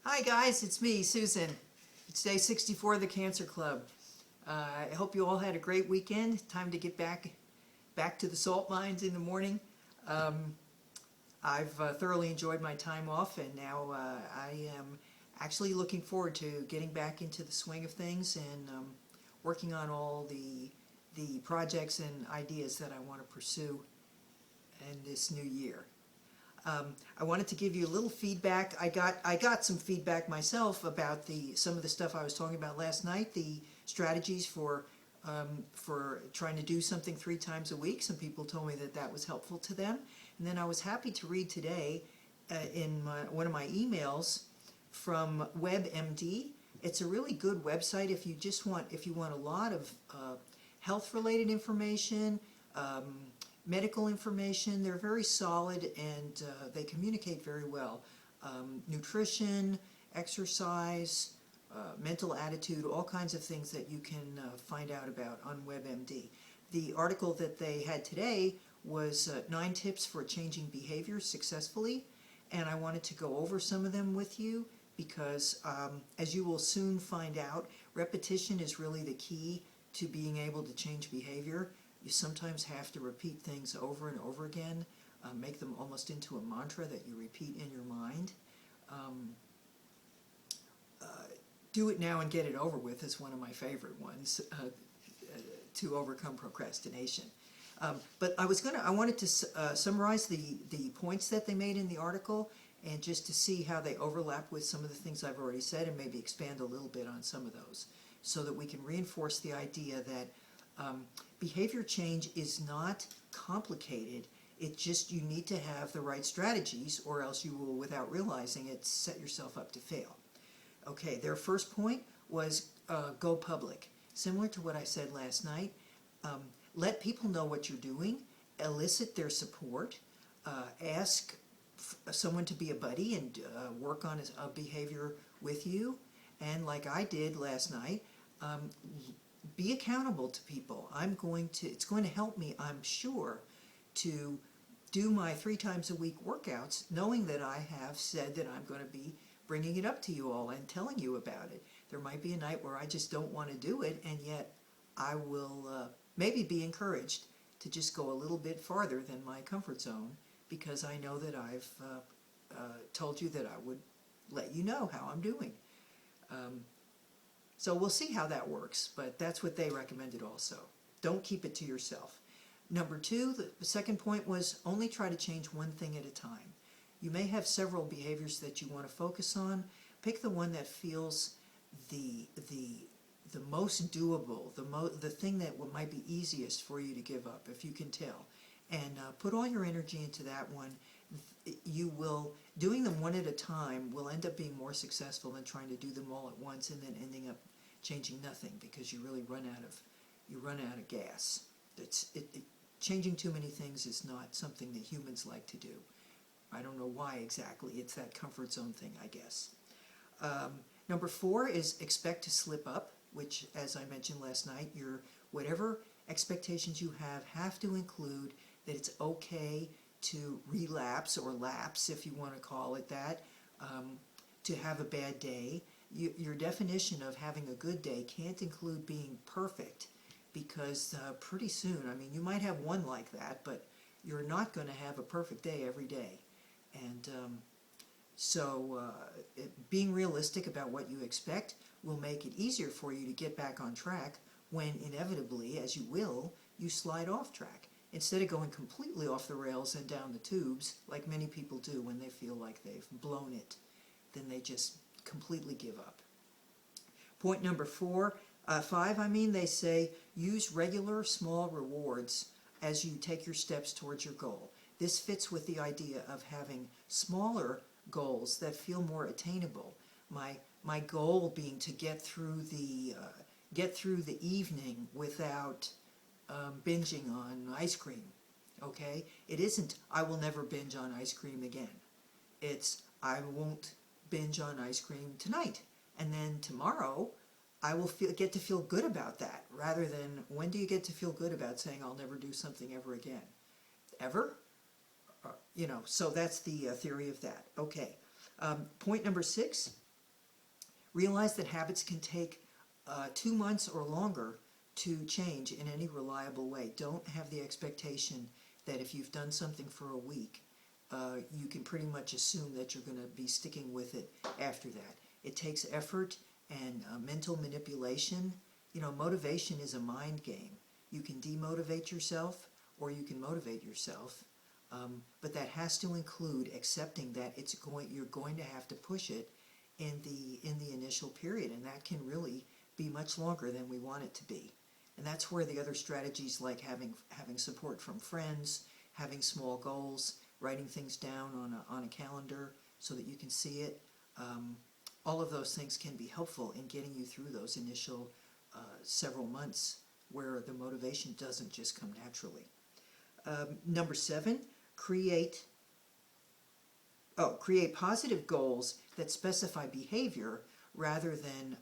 Hi guys, it's me, Susan. It's day 64 of the Cancer Club. I hope you all had a great weekend. Time to get back to the salt mines in the morning. Um, I've thoroughly enjoyed my time off, and now I am actually looking forward to getting back into the swing of things and working on all the projects and ideas that I want to pursue in this new year. I wanted to give you a little feedback. I got some feedback myself about some of the stuff I was talking about last night. The strategies for trying to do something 3 times a week. Some people told me that that was helpful to them. And then I was happy to read today in one of my emails from WebMD. It's a really good website if you want a lot of health related information. Medical information. They're very solid and they communicate very well. Nutrition, exercise, mental attitude, all kinds of things that you can find out about on WebMD. The article that they had today was 9 tips for changing behavior successfully, and I wanted to go over some of them with you because as you will soon find out, repetition is really the key to being able to change behavior. You sometimes have to repeat things over and over again, make them almost into a mantra that you repeat in your mind. Um, uh, Do it now and get it over with is one of my favorite ones to overcome procrastination. But I wanted to summarize the points that they made in the article and just to see how they overlap with some of the things I've already said and maybe expand a little bit on some of those so that we can reinforce the idea that behavior change is not complicated. It just you need to have the right strategies or else you will, without realizing it, set yourself up to fail. Okay, their first point was go public. Similar to what I said last night, let people know what you're doing, elicit their support, ask someone to be a buddy and work on a behavior with you, and like I did last night, be accountable to people. It's going to help me, I'm sure, to do my 3 times a week workouts, knowing that I have said that I'm going to be bringing it up to you all and telling you about it. There might be a night where I just don't want to do it, and yet I will maybe be encouraged to just go a little bit farther than my comfort zone because I know that I've told you that I would let you know how I'm doing. So we'll see how that works, but that's what they recommended also. Don't keep it to yourself. Number 2, the second point was only try to change one thing at a time. You may have several behaviors that you want to focus on. Pick the one that feels the most doable, the thing that might be easiest for you to give up, if you can tell. And put all your energy into that one. Doing them one at a time will end up being more successful than trying to do them all at once and then ending up changing nothing because you really run out of gas. Changing too many things is not something that humans like to do. I don't know why exactly. It's that comfort zone thing, I guess. Number 4 is expect to slip up, which, as I mentioned last night, whatever expectations you have to include that it's okay to relapse or lapse, if you want to call it that, to have a bad day. Your definition of having a good day can't include being perfect because pretty soon, I mean, you might have one like that, but you're not going to have a perfect day every day. And being realistic about what you expect will make it easier for you to get back on track when inevitably, as you will, you slide off track. Instead of going completely off the rails and down the tubes, like many people do when they feel like they've blown it, then they just completely give up. Point number 5, they say, use regular small rewards as you take your steps towards your goal. This fits with the idea of having smaller goals that feel more attainable. My goal being to get through the evening without binging on ice cream. Okay, it isn't I will never binge on ice cream again. It's I won't binge on ice cream tonight, and then tomorrow I will get to feel good about that, rather than when do you get to feel good about saying I'll never do something ever again? Ever? So that's the theory of that. Okay. Point number 6, Realize that habits can take 2 months or longer to change in any reliable way. Don't have the expectation that if you've done something for a week, you can pretty much assume that you're going to be sticking with it after that. It takes effort and mental manipulation. You know, motivation is a mind game. You can demotivate yourself or you can motivate yourself, but that has to include accepting that you're going to have to push it in the initial period, and that can really be much longer than we want it to be. And that's where the other strategies like having support from friends, having small goals, writing things down on a calendar so that you can see it, all of those things can be helpful in getting you through those initial several months where the motivation doesn't just come naturally. Number 7, create positive goals that specify behavior rather than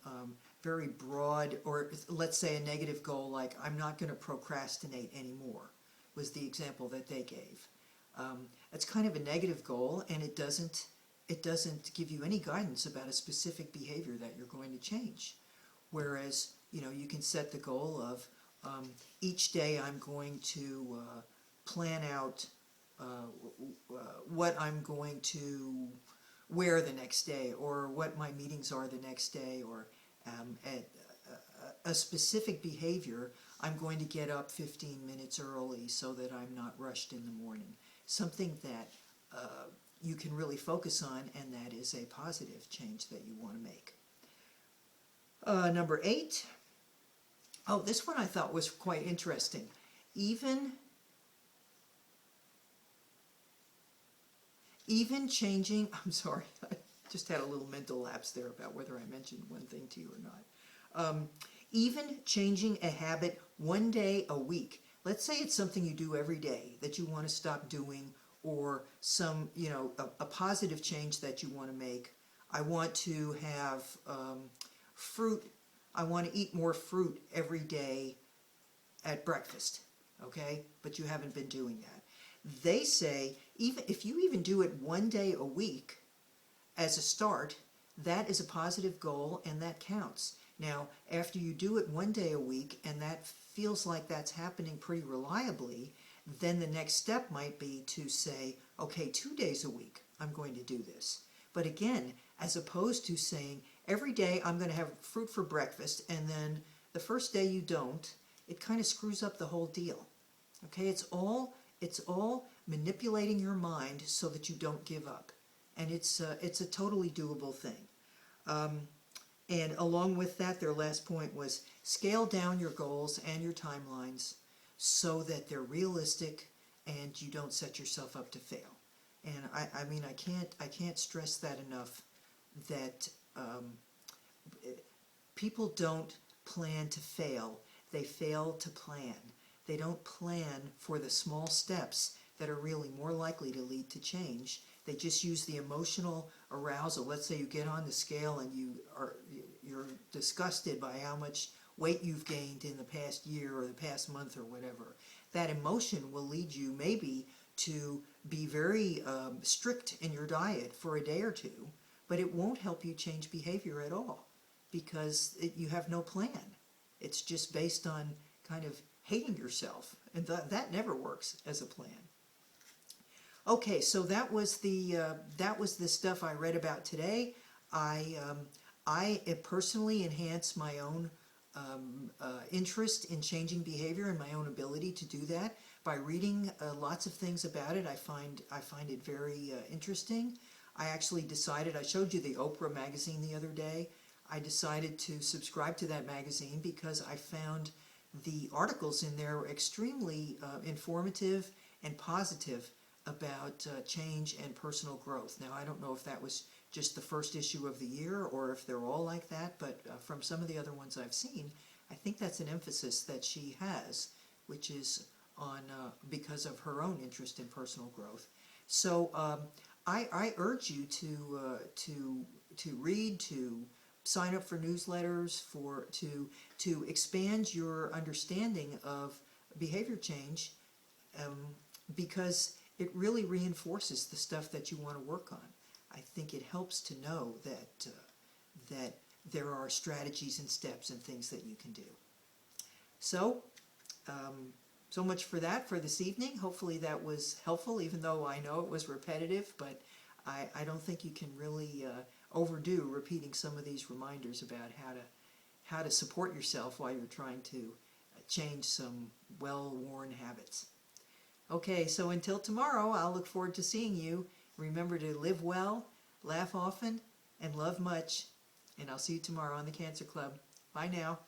very broad, or let's say a negative goal like I'm not going to procrastinate anymore was the example that they gave. It's kind of a negative goal, and it doesn't give you any guidance about a specific behavior that you're going to change. Whereas, you know, you can set the goal of each day I'm going to plan out what I'm going to wear the next day, or what my meetings are the next day, or at a specific behavior. I'm going to get up 15 minutes early so that I'm not rushed in the morning. Something that you can really focus on, and that is a positive change that you want to make. Number 8. Oh, this one I thought was quite interesting. Even changing, I'm sorry, I just had a little mental lapse there about whether I mentioned one thing to you or not. Even changing a habit one day a week. Let's say it's something you do every day that you want to stop doing, or some, you know, a positive change that you want to make. I want to have fruit. I want to eat more fruit every day at breakfast, okay? But you haven't been doing that. They say even if you even do it one day a week as a start, that is a positive goal and that counts. Now, after you do it one day a week and that feels like that's happening pretty reliably, then the next step might be to say, okay, 2 days a week I'm going to do this. But again, as opposed to saying every day I'm going to have fruit for breakfast and then the first day you don't, it kind of screws up the whole deal. Okay, it's all manipulating your mind so that you don't give up, and it's a totally doable thing. And along with that, their last point was scale down your goals and your timelines so that they're realistic and you don't set yourself up to fail. And I mean, I can't stress that enough, that people don't plan to fail, they fail to plan. They don't plan for the small steps that are really more likely to lead to change. They just use the emotional arousal. Let's say you get on the scale and you're disgusted by how much weight you've gained in the past year or the past month or whatever. That emotion will lead you maybe to be very strict in your diet for a day or two, but it won't help you change behavior at all because you have no plan. It's just based on kind of hating yourself, and that never works as a plan. Okay, so that was the stuff I read about today. I personally enhance my own interest in changing behavior and my own ability to do that by reading lots of things about it. I find it very interesting. I actually decided, I showed you the Oprah magazine the other day. I decided to subscribe to that magazine because I found the articles in there were extremely informative and positive about change and personal growth. Now, I don't know if that was just the first issue of the year or if they're all like that, but from some of the other ones I've seen, I think that's an emphasis that she has, which is on because of her own interest in personal growth. So I urge you to read, to sign up for newsletters, to expand your understanding of behavior change, because it really reinforces the stuff that you want to work on. I think it helps to know that there are strategies and steps and things that you can do. So, so much for that for this evening. Hopefully that was helpful, even though I know it was repetitive, but I don't think you can really overdo repeating some of these reminders about how to support yourself while you're trying to change some well-worn habits. Okay, so until tomorrow, I'll look forward to seeing you. Remember to live well, laugh often, and love much. And I'll see you tomorrow on the Cancer Club. Bye now.